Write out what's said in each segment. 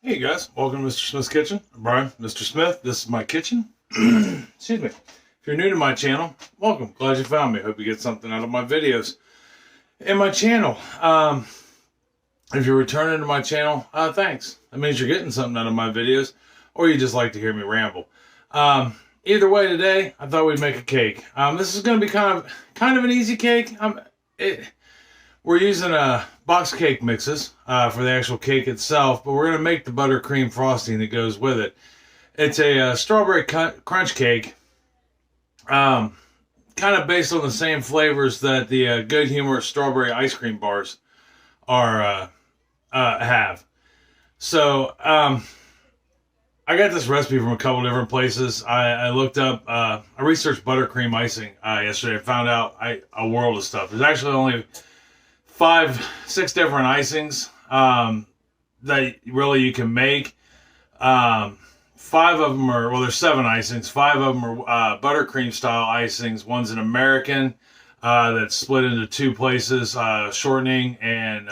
Hey guys, welcome to Mr. Smith's Kitchen. I'm Brian, Mr. Smith. This is my kitchen. Excuse me. If you're new to my channel, welcome. Glad you found me. Hope you get something out of my videos and my channel. If you're returning to my channel, thanks. That means you're getting something out of my videos, or you just like to hear me ramble. Either way, today I thought we'd make a cake. This is going to be kind of an easy cake. We're using box cake mixes for the actual cake itself, but we're going to make the buttercream frosting that goes with it. It's a strawberry crunch cake, kind of based on the same flavors that the Good Humor strawberry ice cream bars have. So I got this recipe from a couple different places. I looked up, I researched buttercream icing yesterday and found out a world of stuff. There's actually only 5-6 different icings that really you can make. 5 of them are, well, there's 7 icings. 5 of them are buttercream style icings. One's an American that's split into 2 places, shortening and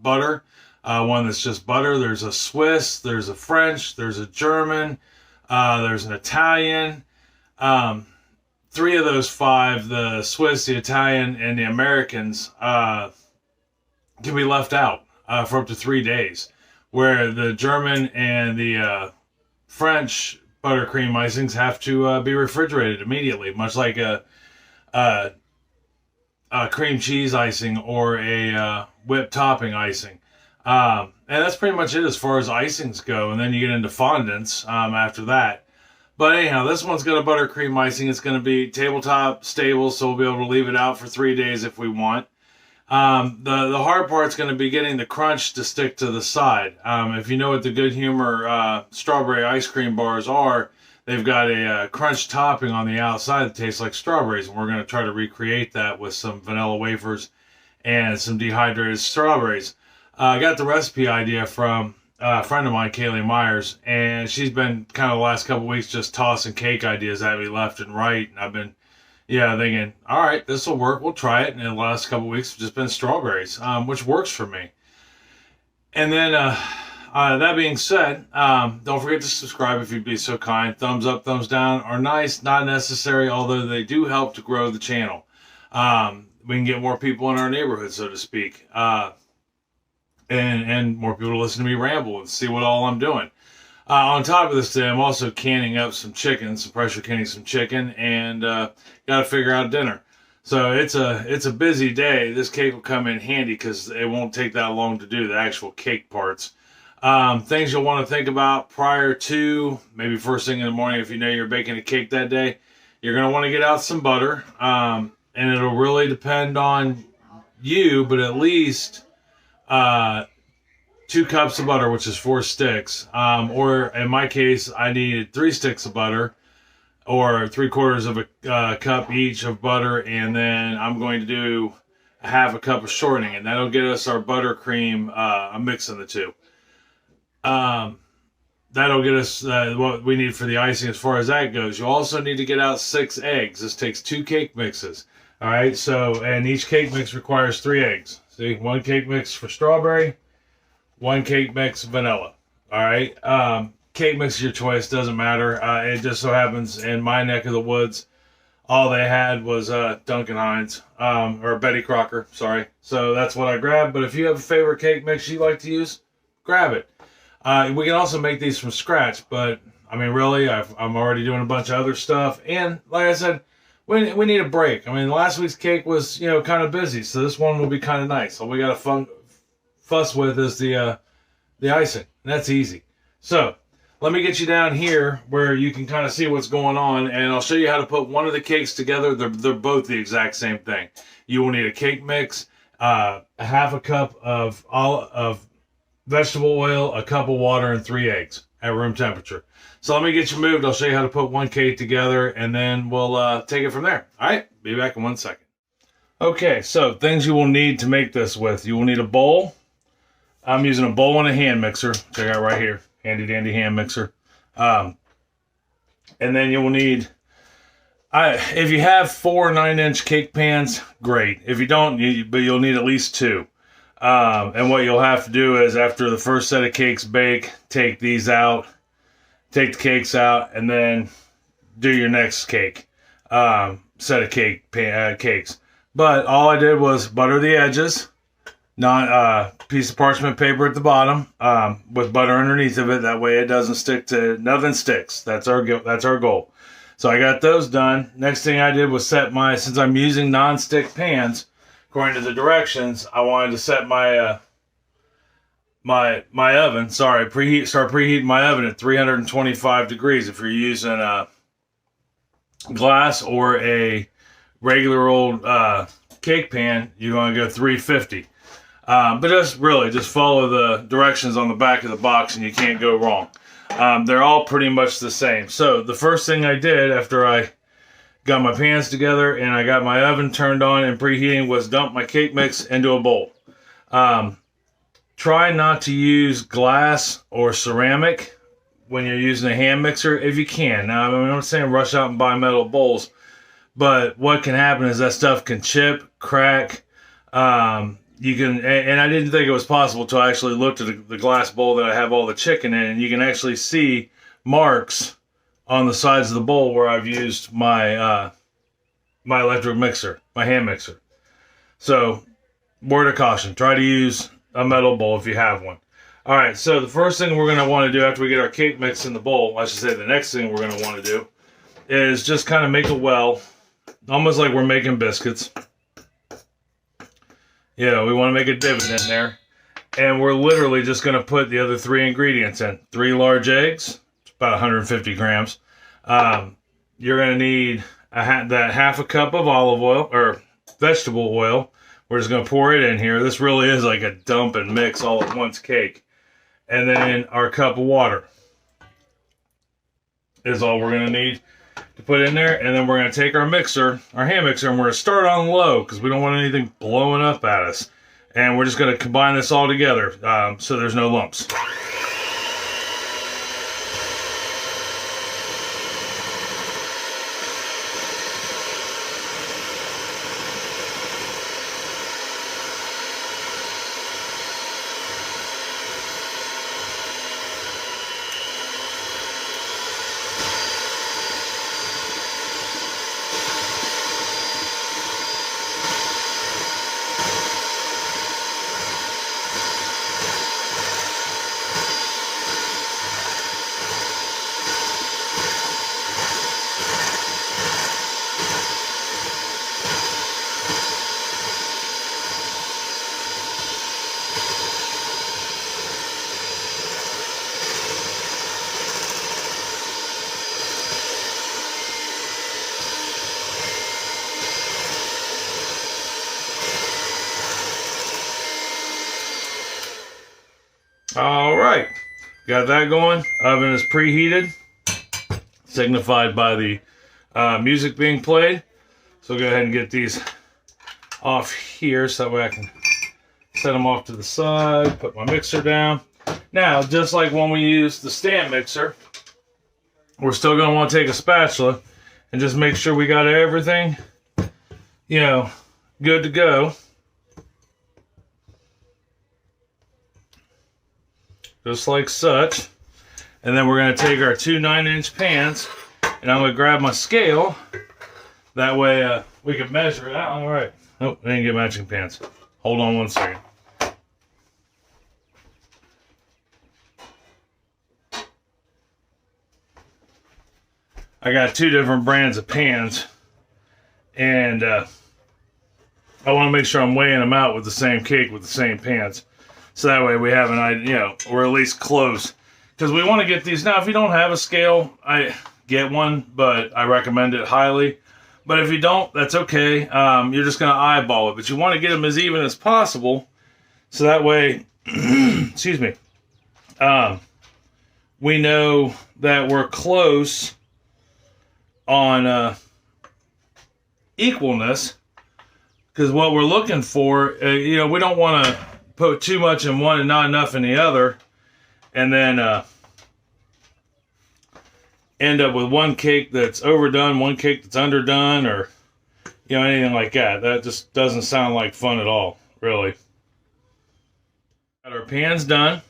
butter. One that's just butter. There's a Swiss, there's a French, there's a German, there's an Italian. 3 of those 5, the Swiss, the Italian, and the Americans, can be left out for up to 3 days, where the German and the French buttercream icings have to be refrigerated immediately, much like a cream cheese icing or a whipped topping icing. And that's pretty much it as far as icings go, and then you get into fondants after that. But anyhow, this one's got a buttercream icing. It's going to be tabletop stable, so we'll be able to leave it out for 3 days if we want. The hard part's going to be getting the crunch to stick to the side. If you know what the Good Humor strawberry ice cream bars are, they've got a crunch topping on the outside that tastes like strawberries, and we're going to try to recreate that with some vanilla wafers and some dehydrated strawberries. I got the recipe idea from a friend of mine, Kaylee Myers, and she's been kind of the last couple weeks just tossing cake ideas at me left and right, and I've been thinking, all right, this will work. We'll try it. And in the last couple of weeks, it's just been strawberries, which works for me. And then, that being said, don't forget to subscribe if you'd be so kind. Thumbs up, thumbs down are nice, not necessary, although they do help to grow the channel. We can get more people in our neighborhood, so to speak, and more people to listen to me ramble and see what all I'm doing. On top of this today, I'm also canning up some chicken, pressure canning some chicken, and got to figure out dinner. So it's a busy day. This cake will come in handy because it won't take that long to do the actual cake parts. Things you'll want to think about prior to, maybe first thing in the morning if you know you're baking a cake that day. You're going to want to get out some butter, and it'll really depend on you, but at least 2 cups of butter, which is 4 sticks, or in my case, I needed 3 sticks of butter, or 3/4 of a cup each of butter, and then I'm going to do a half a cup of shortening, and that'll get us our buttercream, a mix of the 2. That'll get us what we need for the icing as far as that goes. You also need to get out 6 eggs. This takes 2 cake mixes. All right, so, and each cake mix requires 3 eggs. See, 1 cake mix for strawberry, 1 cake mix vanilla. All right. Cake mix is your choice. Doesn't matter. It just so happens in my neck of the woods, all they had was Duncan Hines, or Betty Crocker. Sorry. So that's what I grabbed. But if you have a favorite cake mix you like to use, grab it. We can also make these from scratch. But I mean, really, I'm already doing a bunch of other stuff. And like I said, we need a break. I mean, last week's cake was, kind of busy. So this one will be kind of nice. All we got to fuss with is the icing. And that's easy. So let me get you down here where you can kind of see what's going on, and I'll show you how to put one of the cakes together. They're both the exact same thing. You will need a cake mix, a half a cup of vegetable oil, a cup of water, and 3 eggs at room temperature. So let me get you moved. I'll show you how to put one cake together, and then we'll take it from there. All right, be back in 1 second. Okay, so things you will need to make this with. You will need a bowl. I'm using a bowl and a hand mixer. Check out right here. Handy dandy hand mixer. And then you will need, if you have 4 9-inch cake pans, great. If you don't, but you'll need at least 2. And what you'll have to do is after the first set of cakes bake, take these out, take the cakes out, and then do your next cake, set of cakes. But all I did was butter the edges, piece of parchment paper at the bottom, with butter underneath of it. That way it doesn't stick to, nothing sticks. That's our goal. So I got those done. Next thing I did was set since I'm using non-stick pans, according to the directions, I wanted to set my my oven. Start preheating my oven at 325 degrees. If you're using a glass or a regular old cake pan, you're going to go 350. But just follow the directions on the back of the box, and you can't go wrong. They're all pretty much the same. So the first thing I did after I got my pans together and I got my oven turned on and preheating was dump my cake mix into a bowl. Try not to use glass or ceramic when you're using a hand mixer if you can. Now, I'm not saying rush out and buy metal bowls, but what can happen is that stuff can chip, crack. You can, and I didn't think it was possible until I actually looked at the glass bowl that I have all the chicken in, and you can actually see marks on the sides of the bowl where I've used my my electric mixer, my hand mixer. So, word of caution, try to use a metal bowl if you have one. All right, so the first thing we're going to want to do after we get our cake mix in the bowl, I should say the next thing we're going to want to do, is just kind of make a well, almost like we're making biscuits. Yeah, we want to make a divot in there. And we're literally just going to put the other 3 ingredients in. 3 large eggs, about 150 grams. You're going to need that half a cup of olive oil, or vegetable oil. We're just going to pour it in here. This really is like a dump and mix all at once cake. And then our cup of water is all we're going to need to put in there. And then we're going to take our mixer, our hand mixer, and we're going to start on low because we don't want anything blowing up at us. And we're just going to combine this all together so there's no lumps. All right, got that going. Oven is preheated, signified by the music being played. So go ahead and get these off here so that way I can set them off to the side, put my mixer down. Now, just like when we use the stand mixer, we're still going to want to take a spatula and just make sure we got everything, good to go. Just like such. And then we're going to take our 2 9-inch pans, and I'm going to grab my scale. That way we can measure it out. All right. Oh, I didn't get matching pans. Hold on one second. I got 2 different brands of pans, and I want to make sure I'm weighing them out with the same cake with the same pans. So that way we have an idea, we're at least close. Because we want to get these. Now, if you don't have a scale, I get one, but I recommend it highly. But if you don't, that's okay. You're just going to eyeball it. But you want to get them as even as possible. So that way, excuse me, we know that we're close on equalness. Because what we're looking for, we don't want to put too much in one and not enough in the other, and then end up with one cake that's overdone, one cake that's underdone, or anything like that. That just doesn't sound like fun at all, really. Got our pans done,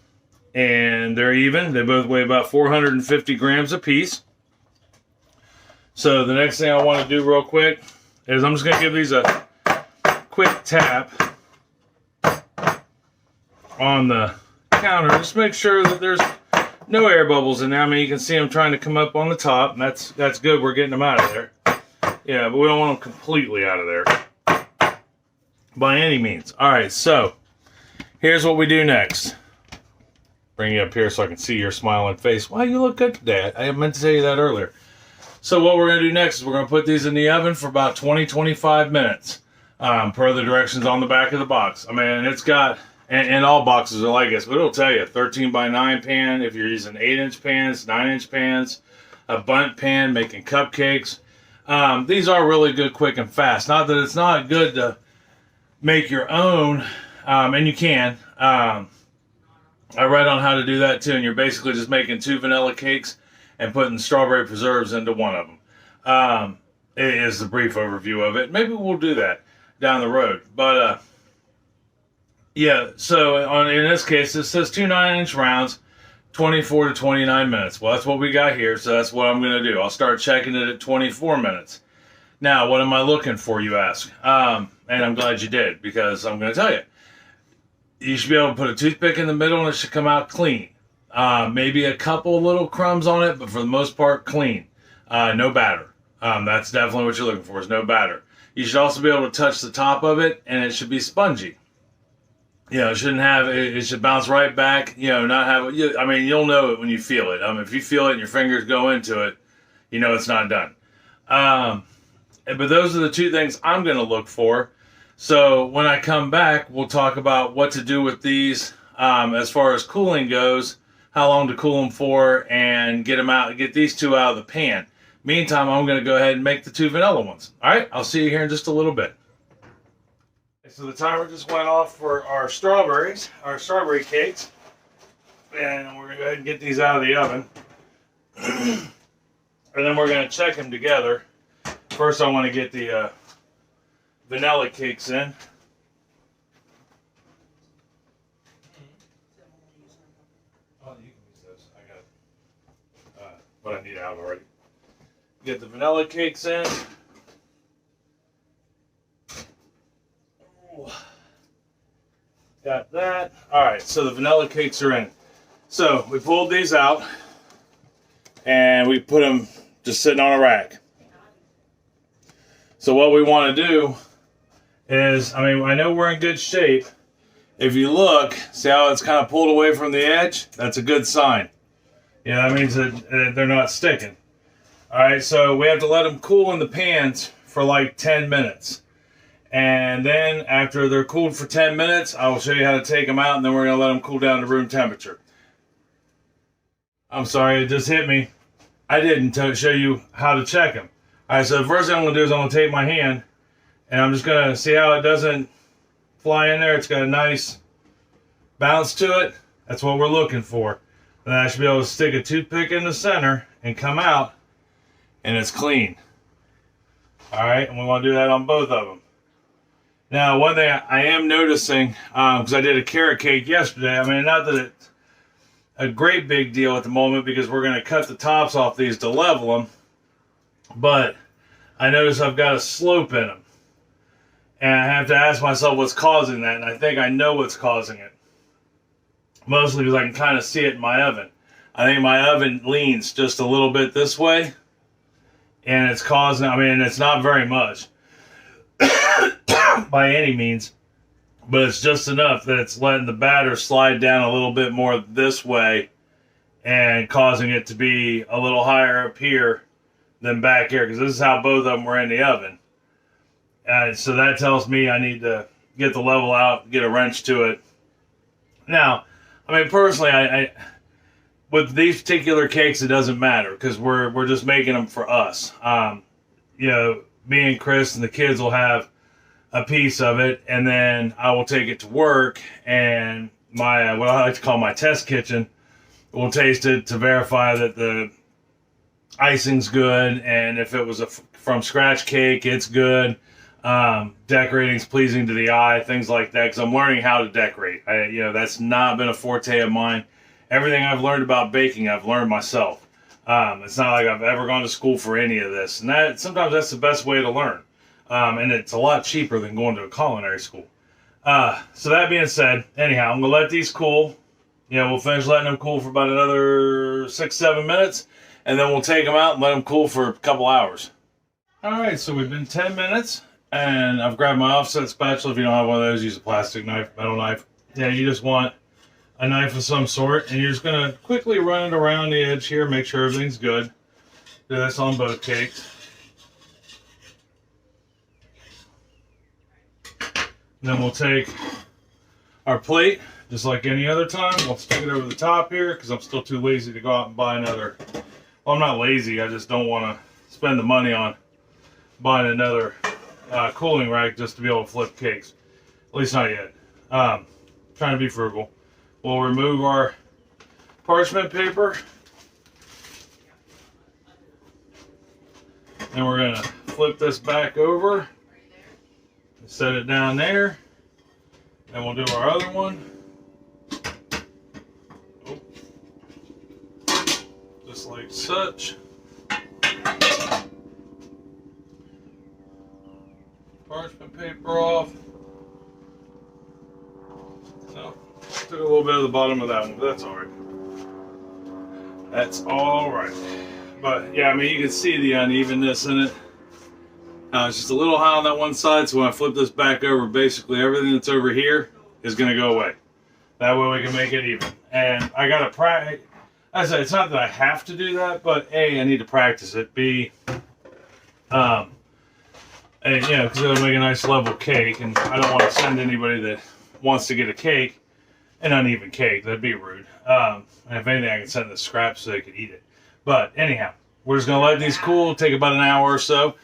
and they're even. They both weigh about 450 grams a piece. So the next thing I want to do real quick is I'm just going to give these a quick tap on the counter. Just make sure that there's no air bubbles in there. I mean, you can see them trying to come up on the top, and that's good. We're getting them out of there. Yeah, but we don't want them completely out of there by any means. All right, so here's what we do next. Bring you up here so I can see your smiling face. Wow, you look good today. I meant to tell you that earlier. So what we're going to do next is we're going to put these in the oven for about 20-25 minutes, per the directions on the back of the box. I mean, it's got, and all boxes are like this, but it'll tell you 13 by 9 pan if you're using 8-inch pans, 9-inch pans, a bundt pan making cupcakes. These are really good, quick, and fast. Not that it's not good to make your own, and you can. I read on how to do that too, and you're basically just making 2 vanilla cakes and putting strawberry preserves into one of them. It is the brief overview of it. Maybe we'll do that down the road. But, yeah, so in this case, it says 2 9-inch rounds, 24 to 29 minutes. Well, that's what we got here, so that's what I'm going to do. I'll start checking it at 24 minutes. Now, what am I looking for, you ask? And I'm glad you did, because I'm going to tell you. You should be able to put a toothpick in the middle, and it should come out clean. Maybe a couple little crumbs on it, but for the most part, clean. No batter. That's definitely what you're looking for, is no batter. You should also be able to touch the top of it, and it should be spongy. You know, it shouldn't have, it should bounce right back, you know, not have, I mean, you'll know it when you feel it. If you feel it and your fingers go into it, you know it's not done. But those are the 2 things I'm going to look for. So when I come back, we'll talk about what to do with these as far as cooling goes, how long to cool them for, and get them out, get these 2 out of the pan. Meantime, I'm going to go ahead and make the 2 vanilla ones. All right, I'll see you here in just a little bit. So the timer just went off for our strawberry cakes, and we're going to go ahead and get these out of the oven. And then we're going to check them together. First, I want to get the vanilla cakes in. Oh, you can use those. I got what I need out already. Get the vanilla cakes in. Ooh. Got that. Alright, so the vanilla cakes are in. So we pulled these out and we put them just sitting on a rack. So what we want to do is, I mean, I know we're in good shape. If you look, see how it's kind of pulled away from the edge? That's a good sign. Yeah, that means that they're not sticking. Alright, so we have to let them cool in the pans for like 10 minutes. And then after they're cooled for 10 minutes, I will show you how to take them out, and then we're going to let them cool down to room temperature. I'm sorry, it just hit me. I didn't show you how to check them. Alright, so the first thing I'm going to do is I'm going to take my hand, and I'm just going to see how it doesn't fly in there. It's got a nice bounce to it. That's what we're looking for. Then I should be able to stick a toothpick in the center and come out, and it's clean. Alright, and we want to do that on both of them. Now, one thing I am noticing, because I did a carrot cake yesterday, I mean, not that it's a great big deal at the moment because we're going to cut the tops off these to level them, but I notice I've got a slope in them. And I have to ask myself what's causing that, and I think I know what's causing it. Mostly because I can kind of see it in my oven. I think my oven leans just a little bit this way, and it's causing, I mean, it's not very much by any means, but it's just enough that it's letting the batter slide down a little bit more this way and causing it to be a little higher up here than back here, because this is how both of them were in the oven. So that tells me I need to get the level out, get a wrench to it. Now, I mean, personally, I with these particular cakes, it doesn't matter because we're just making them for us. You know, me and Chris and the kids will have a piece of it, and then I will take it to work, and my what I like to call my test kitchen will taste it to verify that the icing's good, and if it was a from scratch cake, it's good. Decorating's pleasing to the eye, things like that, because I'm learning how to decorate. That's not been a forte of mine. Everything I've learned about baking, I've learned myself. It's not like I've ever gone to school for any of this, and sometimes that's the best way to learn. And it's a lot cheaper than going to a culinary school. So that being said, anyhow, I'm gonna let these cool. We'll finish letting them cool for about another 6-7 minutes, and then we'll take them out and let them cool for a couple hours. All right, so we've been 10 minutes. And I've grabbed my offset spatula. If you don't have one of those, use a plastic knife, metal knife. You just want a knife of some sort. And you're just going to quickly run it around the edge here, make sure everything's good. Do this on both cakes. And then we'll take our plate, just like any other time. We'll stick it over the top here because I'm still too lazy to go out and buy another. Well, I'm not lazy. I just don't want to spend the money on buying another cooling rack just to be able to flip cakes. At least not yet. Trying to be frugal. We'll remove our parchment paper. And we're going to flip this back over. Set it down there. And we'll do our other one. Just like such. Parchment paper off. No, took a little bit of the bottom of that one, but that's all right. That's all right. But yeah, I mean, you can see the unevenness in it. It's just a little high on that one side, so when I flip this back over, basically everything that's over here is going to go away. That way we can make it even. And I got to practice. I said, it's not that I have to do that, but A, I need to practice it. B, and because it'll make a nice level cake, and I don't want to send anybody that wants to get a cake an uneven cake. That'd be rude. And if anything, I can send the scraps so they could eat it. But anyhow, we're just gonna let these cool. Take about an hour or so,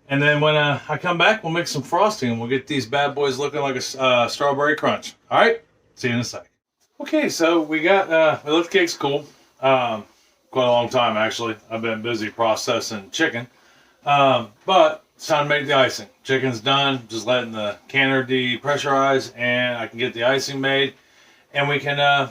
and then when I come back, we'll make some frosting, and we'll get these bad boys looking like a strawberry crunch. All right, see you in a sec. Okay, so we got we let the cakes cool. Quite a long time actually. I've been busy processing chicken, but it's time to make the icing. Chicken's done, just letting the canner depressurize, and I can get the icing made, and we can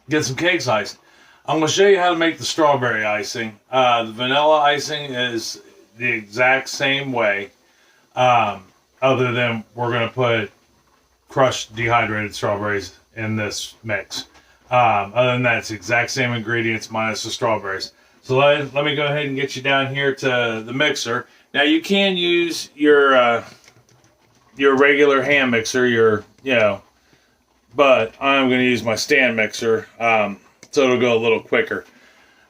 get some cakes iced. I'm going to show you how to make the strawberry icing. The vanilla icing is the exact same way, other than we're going to put crushed dehydrated strawberries in this mix. Other than that, it's the exact same ingredients minus the strawberries. So let me go ahead and get you down here to the mixer. Now you can use your regular hand mixer, but I'm going to use my stand mixer, so it'll go a little quicker.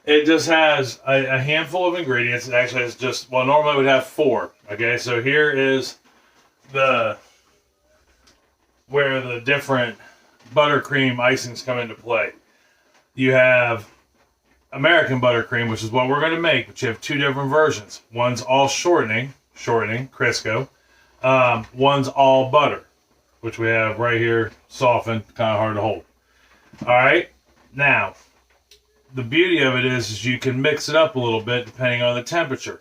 It just has a handful of ingredients. It actually has just, well, normally it would have 4. Okay, so here is where the different buttercream icings come into play. You have American buttercream, which is what we're going to make, but you have 2 different versions. One's all shortening, Crisco. One's all butter, which we have right here, softened, kind of hard to hold. All right, now, the beauty of it is you can mix it up a little bit depending on the temperature,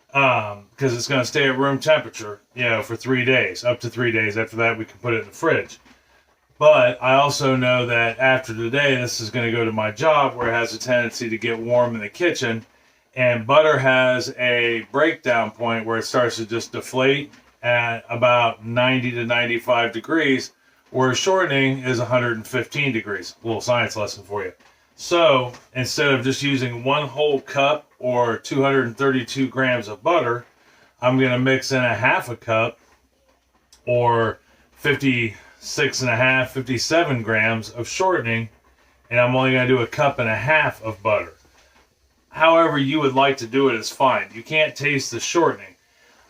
because it's going to stay at room temperature, for 3 days, up to 3 days. After that, we can put it in the fridge. But I also know that after today, this is going to go to my job where it has a tendency to get warm in the kitchen. And butter has a breakdown point where it starts to just deflate at about 90 to 95 degrees, where shortening is 115 degrees. A little science lesson for you. So instead of just using 1 whole cup or 232 grams of butter, I'm going to mix in a half a cup or 57 grams of shortening, and I'm only going to do a cup and a half of butter. However you would like to do it is fine. You can't taste the shortening.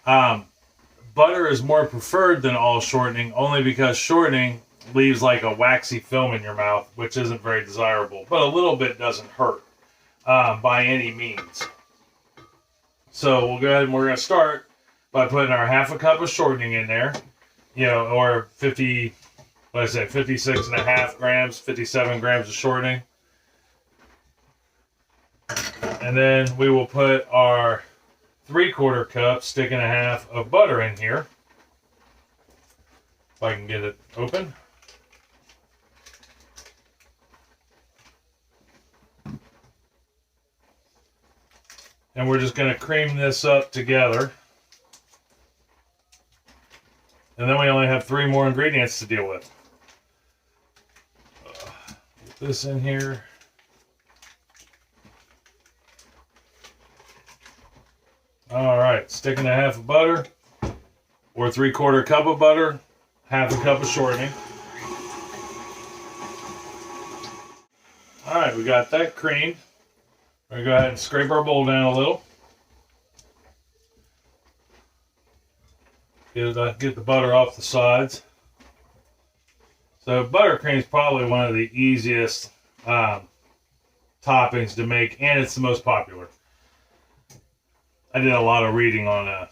Butter is more preferred than all shortening, only because shortening leaves like a waxy film in your mouth, which isn't very desirable, but a little bit doesn't hurt by any means. So we'll go ahead and we're going to start by putting our half a cup of shortening in there, or 56 and a half grams, 57 grams of shortening. And then we will put our 3/4 cup, stick and a half of butter in here. If I can get it open. And we're just going to cream this up together. And then we only have 3 more ingredients to deal with. Put this in here. Alright, stick and a half of butter, or 3/4 cup of butter, half a cup of shortening. Alright, we got that creamed. We're going to go ahead and scrape our bowl down a little. Get the butter off the sides. So buttercream is probably one of the easiest toppings to make, and it's the most popular. I did a lot of reading on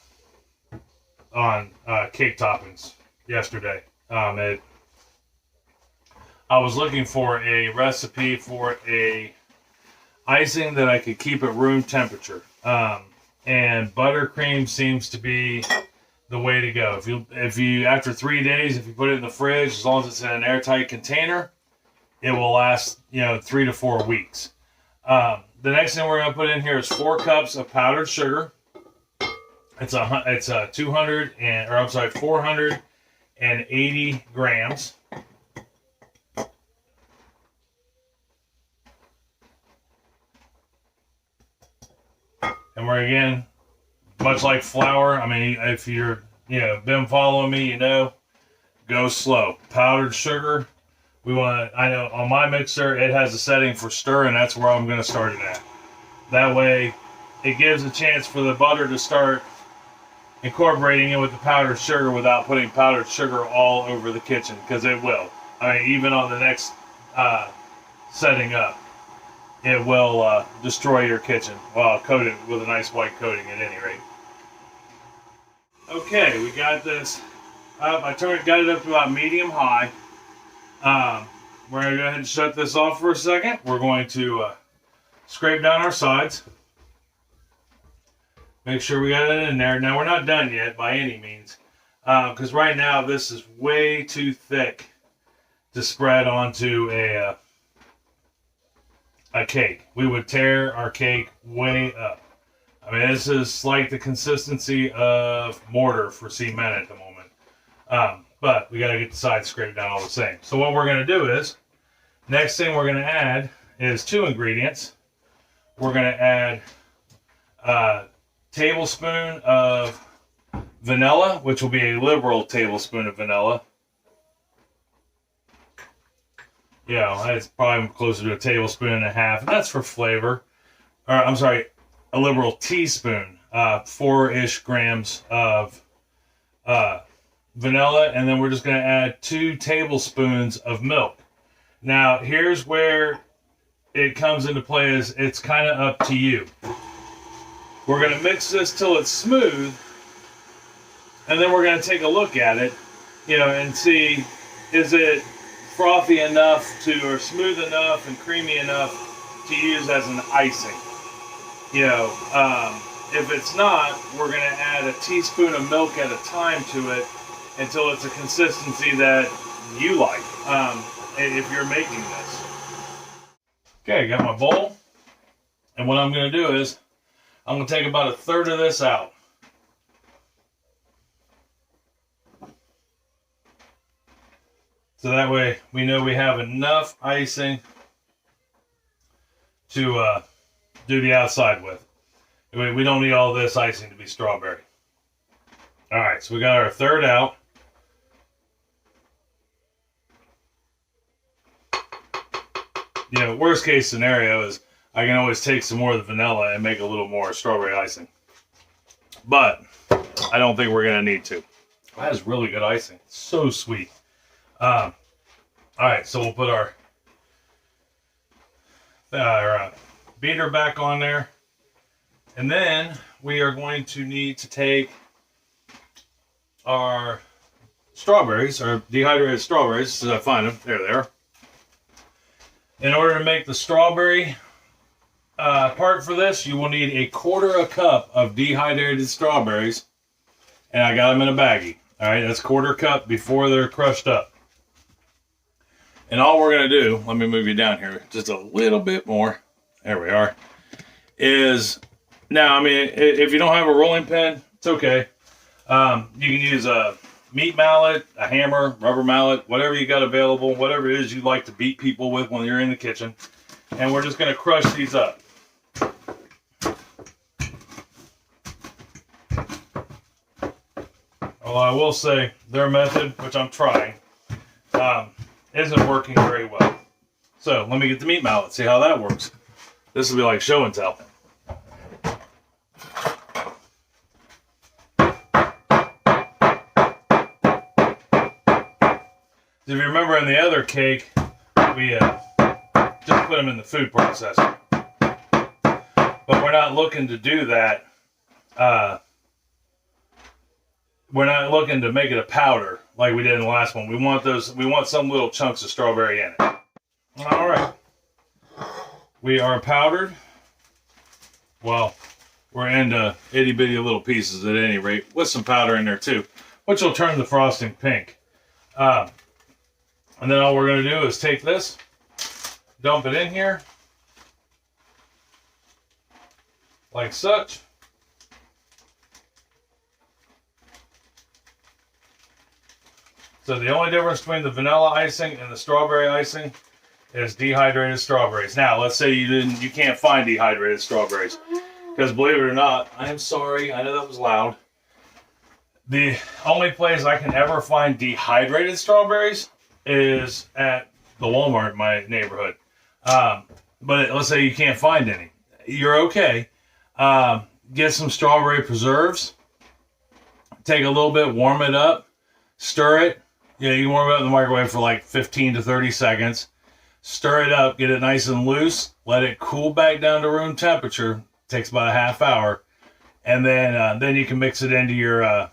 cake toppings yesterday. I was looking for a recipe for a icing that I could keep at room temperature, and buttercream seems to be the way to go. If you after 3 days, if you put it in the fridge, as long as it's in an airtight container, it will last 3 to 4 weeks. The next thing we're going to put in here is 4 cups of powdered sugar. It's 480 grams. And we're again, much like flour. I mean, if you're been following me, go slow. Powdered sugar. I know on my mixer it has a setting for stir, and that's where I'm going to start it at. That way, it gives a chance for the butter to start incorporating it with the powdered sugar without putting powdered sugar all over the kitchen, because it will. I mean, even on the next setting up, it will destroy your kitchen. Well, I'll coat it with a nice white coating at any rate. Okay, we got this up. Got it up to about medium high. We're going to go ahead and shut this off for a second. We're going to scrape down our sides. Make sure we got it in there. Now, we're not done yet by any means, because right now this is way too thick to spread onto a cake. We would tear our cake way up. I mean, this is like the consistency of mortar for cement at the moment. But we got to get the sides scraped down all the same. So what we're going to do is, next thing we're going to add is 2 ingredients. We're going to add a tablespoon of vanilla, which will be a liberal tablespoon of vanilla. It's probably closer to a tablespoon and a half, and that's for flavor. Or I'm sorry, a liberal teaspoon, 4-ish grams of vanilla, and then we're just going to add 2 tablespoons of milk. Now, here's where it comes into play. Is it's kind of up to you. We're going to mix this till it's smooth, and then we're going to take a look at it, and see, is it frothy enough or smooth enough and creamy enough to use as an icing. If it's not, we're going to add a teaspoon of milk at a time to it until it's a consistency that you like, if you're making this. Okay, I got my bowl, and what I'm going to do is I'm going to take about 1/3 of this out. So that way we know we have enough icing to do the outside with. We don't need all this icing to be strawberry. Alright, so we got our 1/3 out. Worst case scenario is I can always take some more of the vanilla and make a little more strawberry icing. But I don't think we're going to need to. That is really good icing. It's so sweet. Alright, so we'll put our beater back on there. And then we are going to need to take our strawberries, our dehydrated strawberries, as I find them. There they are. In order to make the strawberry part for this, you will need 1/4 cup of dehydrated strawberries. And I got them in a baggie. All right, that's 1/4 cup before they're crushed up. And all we're going to do, let me move you down here just a little bit more. There we are. Is now, I mean, if you don't have a rolling pin, it's okay. You can use a meat mallet, a hammer, rubber mallet, whatever you got available, whatever it is you like to beat people with when you're in the kitchen. And we're just going to crush these up. Although I will say their method, which I'm trying, isn't working very well. So let me get the meat mallet, see how that works. This will be like show and tell. If you remember in the other cake, we just put them in the food processor. But we're not looking to do that. We're not looking to make it a powder like we did in the last one. We want some little chunks of strawberry in it. All right. We are powdered. Well, we're into itty bitty little pieces at any rate, with some powder in there too, which will turn the frosting pink. And then all we're going to do is take this, dump it in here, like such. So the only difference between the vanilla icing and the strawberry icing is dehydrated strawberries. Now, let's say you can't find dehydrated strawberries, because believe it or not, I am sorry, I know that was loud. The only place I can ever find dehydrated strawberries is at the Walmart in my neighborhood. But let's say you can't find any. You're okay. Get some strawberry preserves. Take a little bit, warm it up, stir it. You can warm it up in the microwave for like 15 to 30 seconds. Stir it up, get it nice and loose. Let it cool back down to room temperature. Takes about a half hour. And then you can mix it into your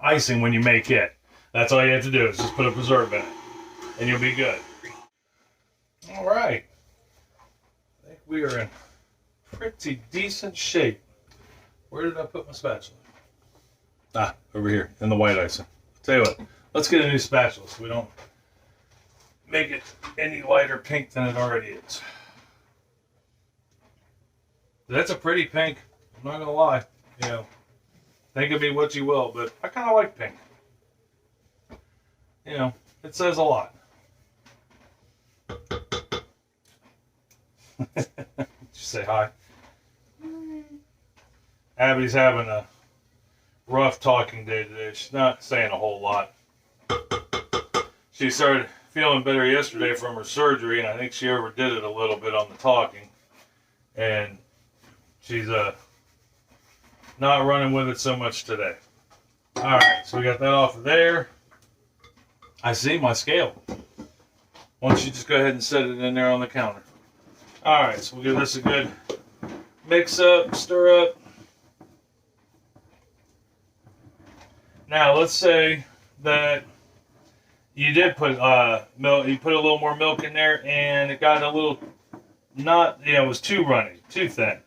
icing when you make it. That's all you have to do is just put a preserve in it. And you'll be good. All right. I think we are in pretty decent shape. Where did I put my spatula? Ah, over here in the white icing. Tell you what, let's get a new spatula so we don't make it any lighter pink than it already is. That's a pretty pink, I'm not gonna lie. You know, think of me what you will, but I kind of like pink. You know, it says a lot. Did you say hi? Abby's having a rough talking day today. She's not saying a whole lot. She started feeling better yesterday from her surgery, and I think she overdid it a little bit on the talking. And she's not running with it so much today. Alright, so we got that off of there. I see my scale. Why don't you just go ahead and set it in there on the counter. Alright, so we'll give this a good mix up, stir up. Now, let's say that you did put milk, you put a little more milk in there and it got a little, it was too runny, too thin.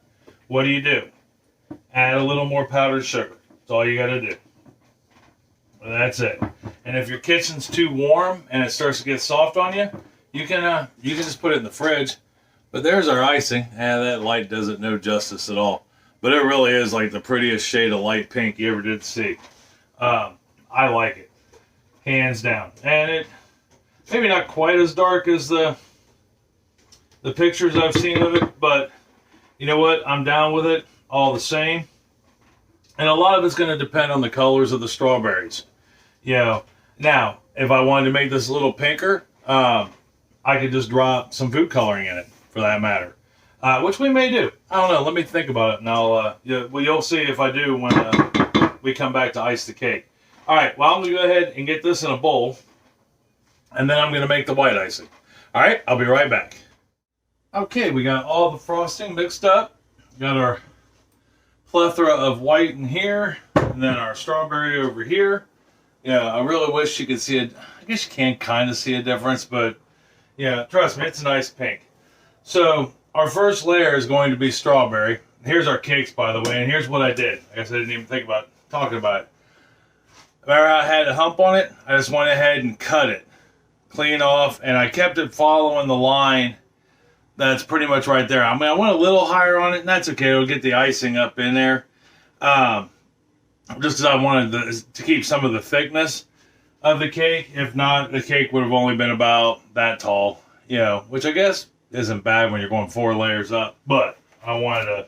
What do? Add a little more powdered sugar. That's all you got to do. That's it. And if your kitchen's too warm and it starts to get soft on you, you can just put it in the fridge. But there's our icing. That light does it no justice at all. But it really is like the prettiest shade of light pink you ever did see. I like it, hands down. And it maybe not quite as dark as the pictures I've seen of it, but you know what? I'm down with it all the same. And a lot of it's going to depend on the colors of the strawberries. You know, now, if I wanted to make this a little pinker, I could just drop some food coloring in it, for that matter. Which we may do. I don't know. Let me think about it. And you'll see if I do when we come back to ice the cake. All right. Well, I'm going to go ahead and get this in a bowl. And then I'm going to make the white icing. All right. I'll be right back. Okay. We got all the frosting mixed up. Got our plethora of white in here. And then our strawberry over here. Yeah, I really wish you could see it. I guess you can kind of see a difference, but yeah, trust me, it's a nice pink. So our first layer is going to be strawberry. Here's our cakes, by the way, and here's what I did. I guess I didn't even think about talking about it. Remember I had a hump on it? I just went ahead and cut it clean off, and I kept it following the line that's pretty much right there. I mean, I went a little higher on it, and that's okay. It'll get the icing up in there. Just because I wanted to keep some of the thickness of the cake. If not, the cake would have only been about that tall, you know, which I guess isn't bad when you're going 4 layers up, but I wanted a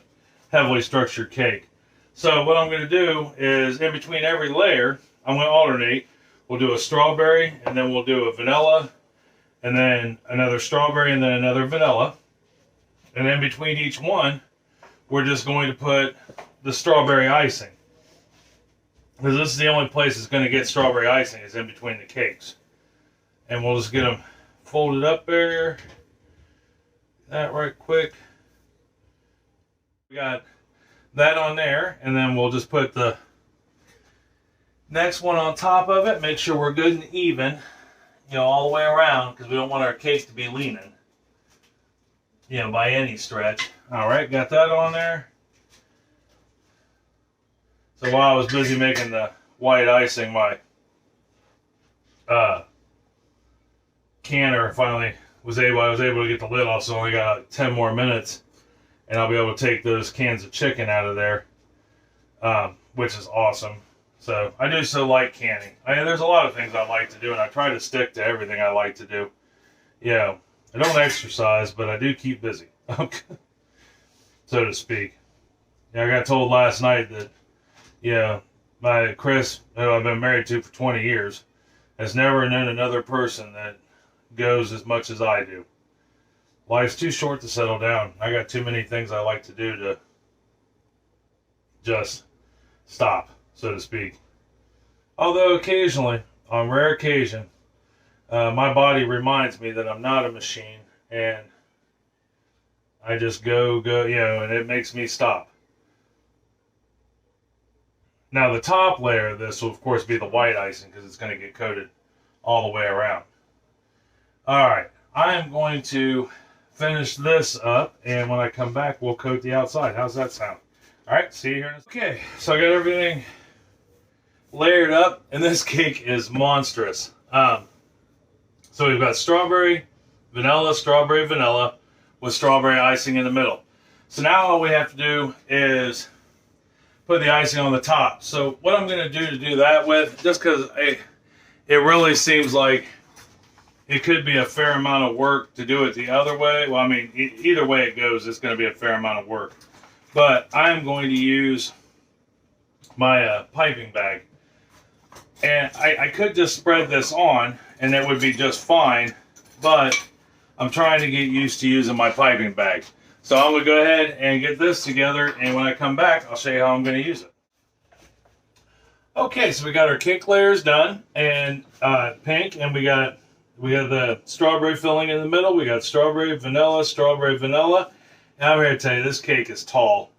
heavily structured cake. So what I'm going to do is, in between every layer, I'm going to alternate. We'll do a strawberry, and then we'll do a vanilla, and then another strawberry, and then another vanilla. And in between each one, we're just going to put the strawberry icing. Because this is the only place it's going to get strawberry icing, is in between the cakes. And we'll just get them folded up there. That right quick. We got that on there, and then we'll just put the next one on top of it. Make sure we're good and even, you know, all the way around, because we don't want our cake to be leaning, you know, by any stretch. All right, got that on there. So while I was busy making the white icing, my canner finally I was able to get the lid off, so I only got like 10 more minutes, and I'll be able to take those cans of chicken out of there, which is awesome. So I do so like canning. There's a lot of things I like to do, and I try to stick to everything I like to do. You know, I don't exercise, but I do keep busy, so to speak. Yeah, I got told last night that, yeah, my Chris, who I've been married to for 20 years, has never known another person that goes as much as I do. Life's too short to settle down. I got too many things I like to do to just stop, so to speak. Although occasionally, on rare occasion, my body reminds me that I'm not a machine, and I just go, you know, and it makes me stop. Now the top layer of this will of course be the white icing, because it's going to get coated all the way around. Alright, I am going to finish this up, and when I come back we'll coat the outside. How's that sound? Alright, see you here in a second. Okay, so I got everything layered up, and this cake is monstrous. So we've got strawberry, vanilla, with strawberry icing in the middle. So now all we have to do is put the icing on the top. So what I'm going to do that with, just because it really seems like it could be a fair amount of work to do it the other way. Well, I mean, either way it goes, it's going to be a fair amount of work. But I am going to use my piping bag. And I could just spread this on, and it would be just fine. But I'm trying to get used to using my piping bag. So I'm going to go ahead and get this together, and when I come back, I'll show you how I'm going to use it. Okay, so we got our cake layers done, and pink, and we got the strawberry filling in the middle. We got strawberry, vanilla. And I'm here to tell you, this cake is tall.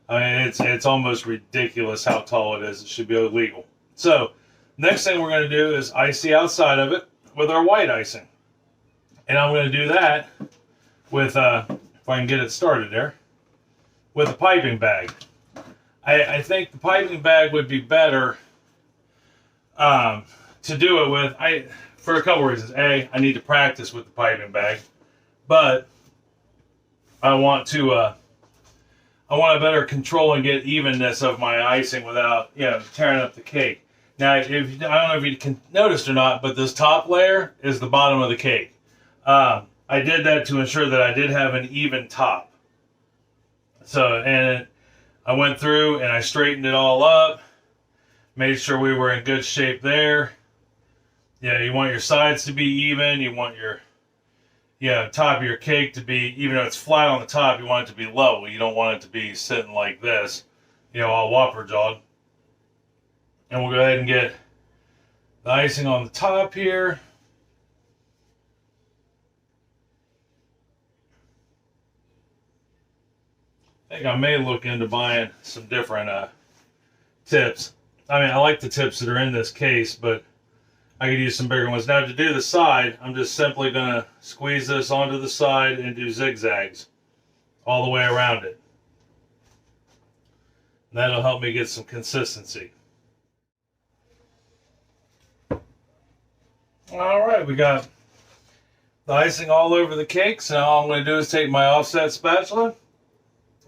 I mean, it's almost ridiculous how tall it is. It should be illegal. So, next thing we're going to do is ice the outside of it with our white icing. And I'm going to do that with, if I can get it started there, with a piping bag. I think the piping bag would be better to do it with, for a couple reasons. A, I need to practice with the piping bag, but I want to better control and get evenness of my icing without, you know, tearing up the cake. Now, I don't know if you can notice or not, but this top layer is the bottom of the cake. I did that to ensure that I did have an even top. So, and I went through and I straightened it all up, made sure we were in good shape there. Yeah, you want your sides to be even. You want your, top of your cake to be, even though it's flat on the top, you want it to be level. You don't want it to be sitting like this, all whopper jawed. And we'll go ahead and get the icing on the top here. I think I may look into buying some different tips. I mean, I like the tips that are in this case, but I could use some bigger ones. Now, to do the side, I'm just simply going to squeeze this onto the side and do zigzags. all the way around it. And that'll help me get some consistency. Alright, we got the icing all over the cake. So now all I'm going to do is take my offset spatula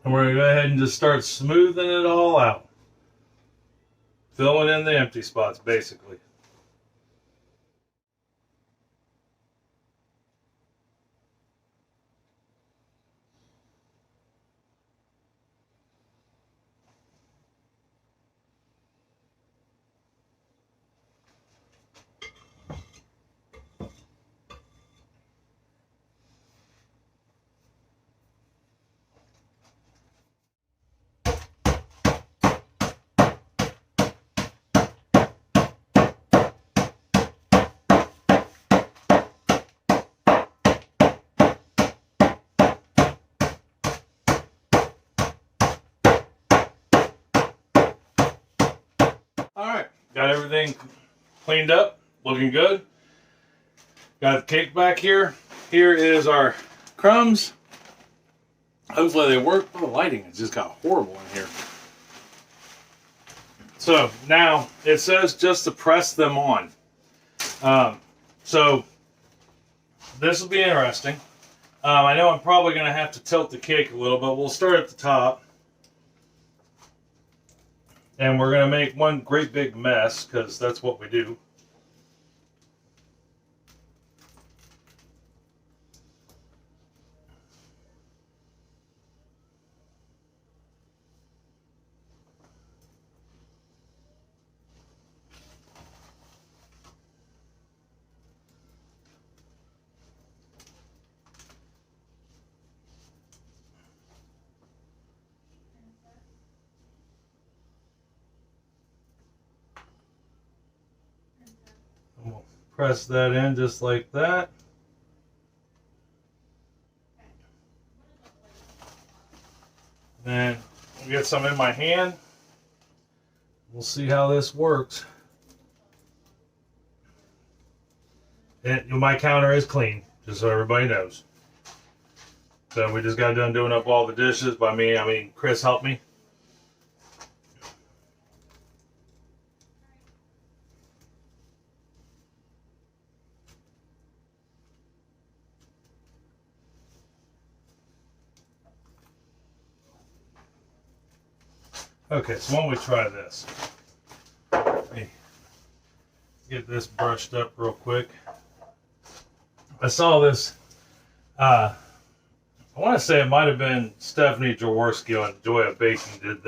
and we're going to go ahead and just start smoothing it all out. Filling in the empty spots, basically. Alright, got everything cleaned up, looking good. Got the cake back here. Here is our crumbs. Hopefully they work. Oh, the lighting has just got horrible in here. So now it says just to press them on. So this will be interesting. I know I'm probably going to have to tilt the cake a little, but we'll start at the top. And we're going to make one great big mess, because that's what we do. We'll press that in just like that. Then I'll get some in my hand. We'll see how this works. And my counter is clean, just so everybody knows. So we just got done doing up all the dishes. By me, I mean Chris helped me. Okay, so why don't we try this? Let me get this brushed up real quick. I saw this, I want to say it might have been Stephanie Jaworski on Joy of Baking did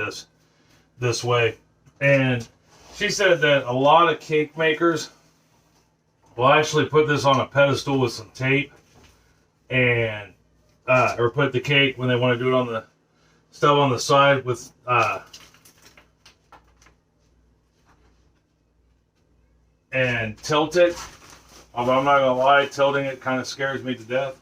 this way. And she said that a lot of cake makers will actually put this on a pedestal with some tape and, or put the cake when they want to do it on the stove on the side with, and tilt it. Although I'm not gonna lie, tilting it kind of scares me to death.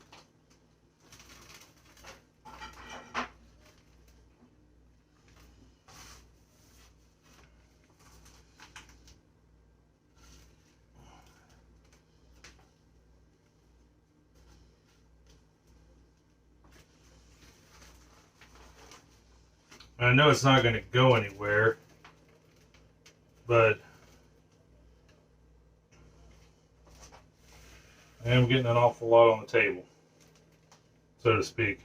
I know it's not going to go anywhere, but I am getting an awful lot on the table, so to speak.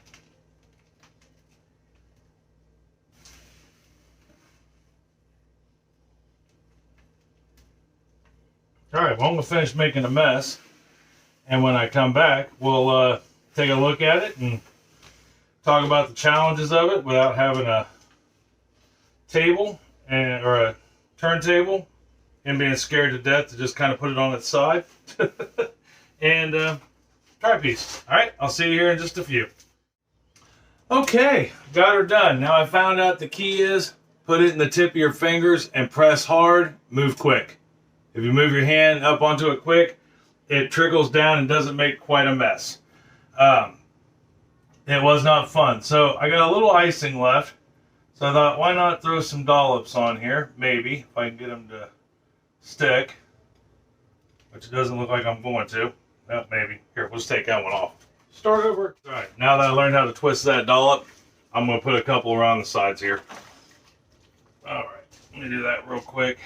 Alright, well I'm going to finish making a mess, and when I come back, we'll take a look at it and talk about the challenges of it without having a table or a turntable and being scared to death to just kind of put it on its side. And try a piece. Alright, I'll see you here in just a few. Okay, got her done. Now I found out the key is put it in the tip of your fingers and press hard, move quick. If you move your hand up onto it quick, it trickles down and doesn't make quite a mess. It was not fun. So I got a little icing left. So I thought, why not throw some dollops on here? Maybe, if I can get them to stick. Which it doesn't look like I'm going to. Well, maybe. Here, let's take that one off. Start over. All right, now that I learned how to twist that dollop, I'm going to put a couple around the sides here. All right, let me do that real quick.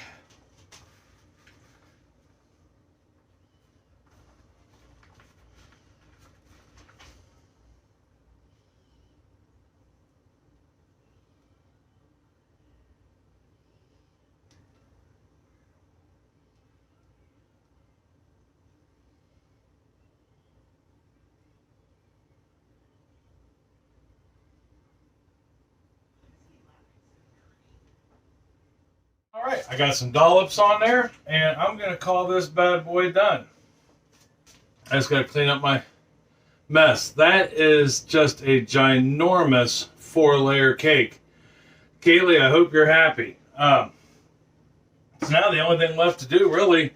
All right, I got some dollops on there, and I'm going to call this bad boy done. I just got to clean up my mess. That is just a ginormous 4-layer cake. Kaylee, I hope you're happy. So now the only thing left to do really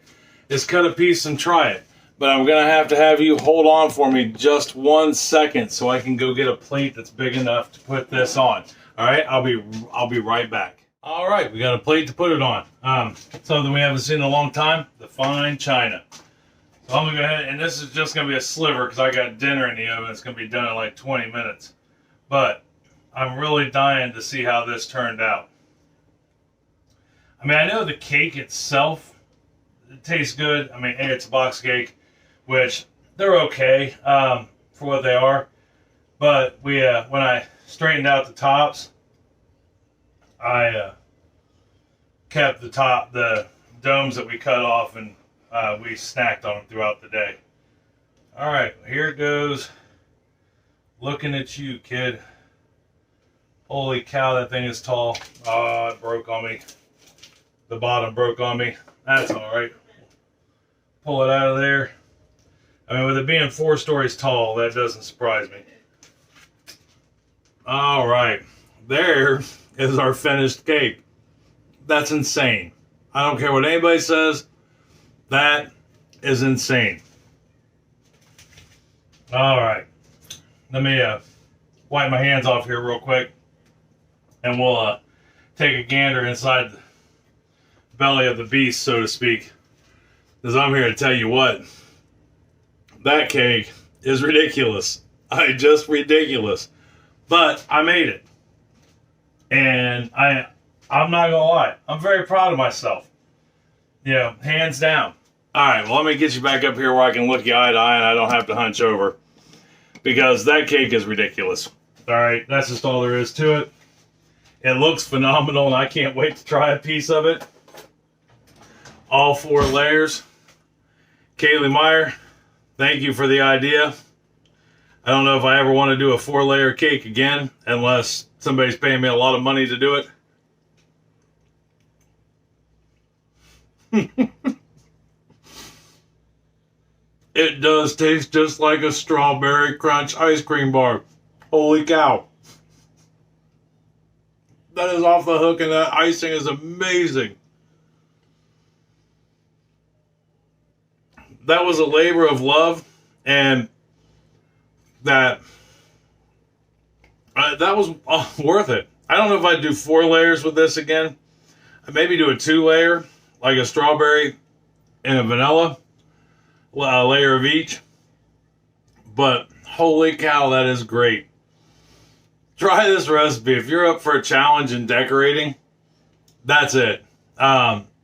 is cut a piece and try it. But I'm going to have you hold on for me just 1 second so I can go get a plate that's big enough to put this on. All right, I'll be right back. All right, we got a plate to put it on. Something we haven't seen in a long time, the fine china. So I'm going to go ahead, and this is just going to be a sliver because I got dinner in the oven. It's going to be done in like 20 minutes. But I'm really dying to see how this turned out. I mean, I know the cake itself, it tastes good. I mean, hey, it's a box cake, which they're okay for what they are. But when I straightened out the tops, I kept the domes that we cut off, and we snacked on them throughout the day. All right, here it goes. Looking at you, kid. Holy cow, that thing is tall. Oh, it broke on me. The bottom broke on me. That's all right. Pull it out of there. I mean, with it being 4 stories tall, that doesn't surprise me. All right, there is our finished cake. That's insane. I don't care what anybody says. That is insane. All right. Let me wipe my hands off here real quick, and we'll take a gander inside the belly of the beast, so to speak. Because I'm here to tell you what, that cake is ridiculous. Just ridiculous. But I made it. And I'm not gonna lie, I'm very proud of myself. Yeah, hands down. All right, well, let me get you back up here where I can look you eye to eye and I don't have to hunch over, because that cake is ridiculous. All right, that's just all there is to it. It looks phenomenal, and I can't wait to try a piece of it. All 4 layers. Kaylee Meyer, thank you for the idea. I don't know if I ever want to do a 4-layer cake again, unless somebody's paying me a lot of money to do it. It does taste just like a strawberry crunch ice cream bar. Holy cow. That is off the hook, and that icing is amazing. That was a labor of love, and that was worth it. I don't know if I'd do 4 layers with this again. I'd maybe do a 2-layer, like a strawberry and a vanilla, a layer of each. But holy cow, that is great. Try this recipe. If you're up for a challenge in decorating, that's it.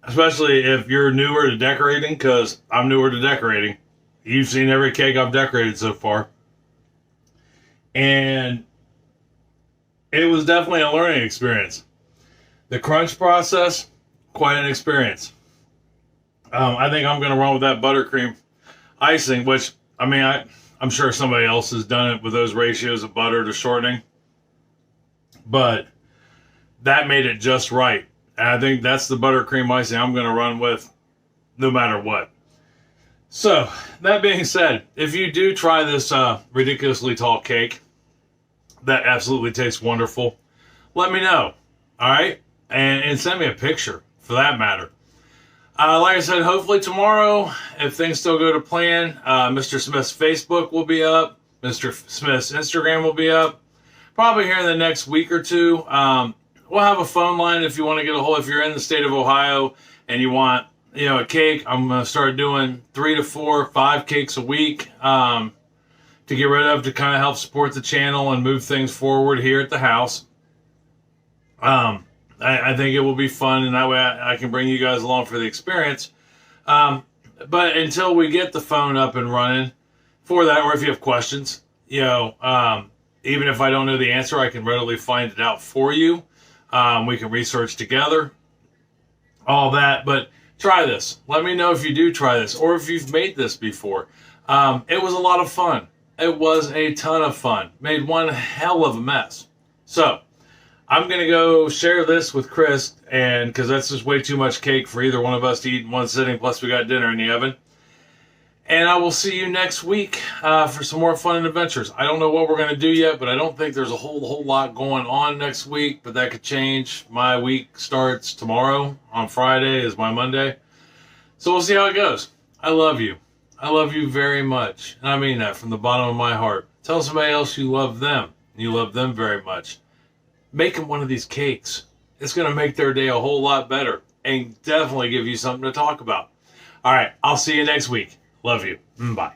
Especially if you're newer to decorating, because I'm newer to decorating. You've seen every cake I've decorated so far. And it was definitely a learning experience. The crunch process, quite an experience. I think I'm going to run with that buttercream icing, which, I mean, I'm sure somebody else has done it with those ratios of butter to shortening. But that made it just right. And I think that's the buttercream icing I'm going to run with no matter what. So, that being said, if you do try this ridiculously tall cake that absolutely tastes wonderful, let me know. All right? And send me a picture, for that matter. Like I said, hopefully tomorrow, if things still go to plan, Mr. Smith's Facebook will be up. Mr. Smith's Instagram will be up. Probably here in the next week or two. We'll have a phone line if you want to get a hold. If you're in the state of Ohio and you want, a cake, I'm going to start doing 3 to 4, 5 cakes a week. to get rid of to kind of help support the channel and move things forward here at the house. I think it will be fun, and that way I can bring you guys along for the experience. But until we get the phone up and running for that, or if you have questions, even if I don't know the answer, I can readily find it out for you. We can research together, all that. But try this. Let me know if you do try this, or if you've made this before. It was a lot of fun. It was a ton of fun. Made one hell of a mess. So I'm going to go share this with Chris, and because that's just way too much cake for either one of us to eat in one sitting, plus we got dinner in the oven. And I will see you next week for some more fun and adventures. I don't know what we're going to do yet, but I don't think there's a whole lot going on next week, but that could change. My week starts tomorrow. On Friday is my Monday. So we'll see how it goes. I love you. I love you very much. And I mean that from the bottom of my heart. Tell somebody else you love them. You love them very much. Make them one of these cakes. It's going to make their day a whole lot better and definitely give you something to talk about. All right, I'll see you next week. Love you. Bye.